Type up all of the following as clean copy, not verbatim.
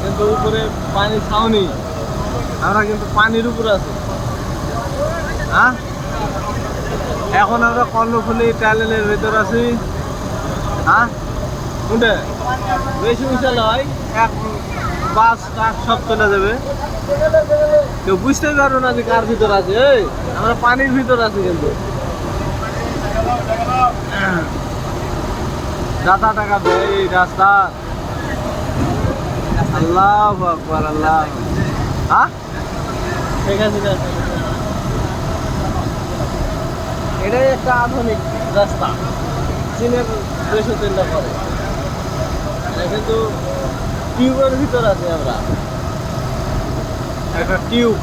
কিন্তু উপরে পানি ছাউনি, আমরা কিন্তু পানির উপরে আছি। হ্যাঁ, এখন আমরা কর্ণফুলী টানেলের ভেতর আছি। হ্যাঁ, উঠে বেশি উঁচা নয়, এক বাস ট্রাক সব চলে যাবে, কেউ বুঝতেই পারবো না যে কার ভিতর আছে। এই আমরা পানির ভিতর আছি কিন্তু দাদা টাকা দেয় এই রাস্তা। আল্লাহু আকবার, আল্লাহ। হ্যাঁ, ঠিক আছে, এটাই একটা আধুনিক রাস্তা, চীনের দেশে চিন্তা করে। কিন্তু টিউবের ভিতর আছে আমরা, একটা টিউব।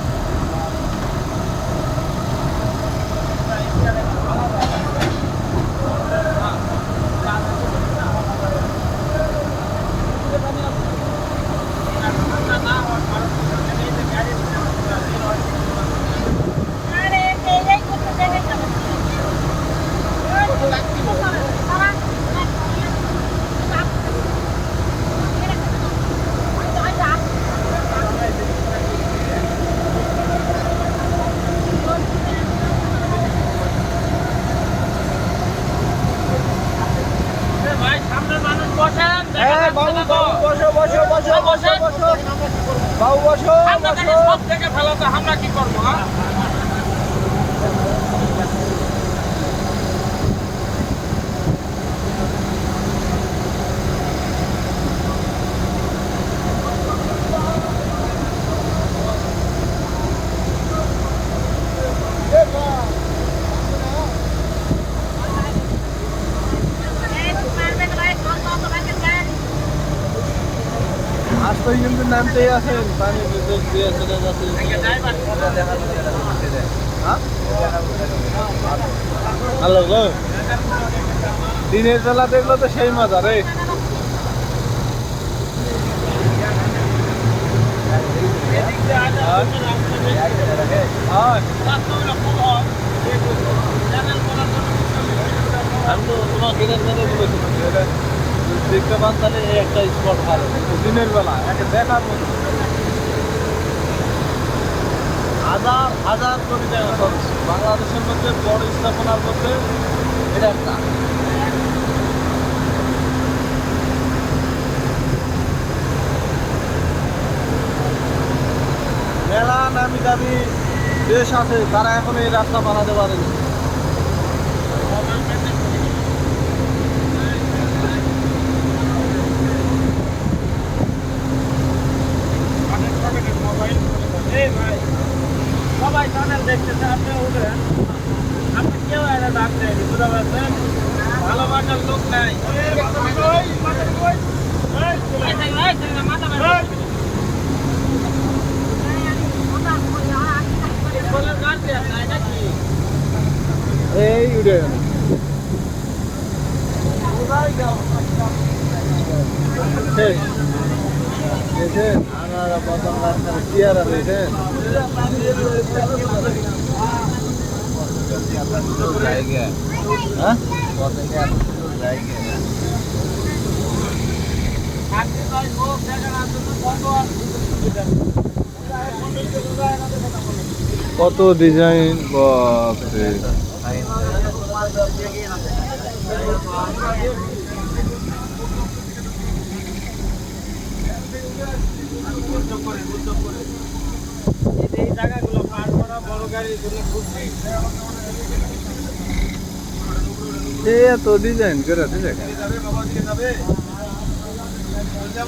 আমরা কি করবো? আজকে কিন্তু নামতেই আছেন, পানির ভিতর দিয়ে চলে যাচ্ছে। হ্যালো গো, দিনের বেলা দেখলো তো সেই মজা রে। আমি তো তোমাকে দেখতে পান, তাহলে একটা স্পট ভালো দিনের বেলা একে দেখার মতো। হাজার হাজার কোটি টাকা খরচ, বাংলাদেশের মধ্যে বড় স্থাপনার মধ্যে এটা একটা। মেলা নামি দামি দেশ আছে, তারা এখন এই রাস্তা বানাতে পারেনি। সবাই চ্যানেল দেখতেছে, আপনি উঠেন, আপনি কেউ এটা ডাকতে বুঝতে পারছেন, ভালোবাসার লোক নাই। এই উঠে চেয়ারা দিয়েছেন। কত ডিজাইন, বাপরে। এই জায়গাগুলো পার করা বড় গাড়ির জন্য খুব এত ডিজাইন করে আছে।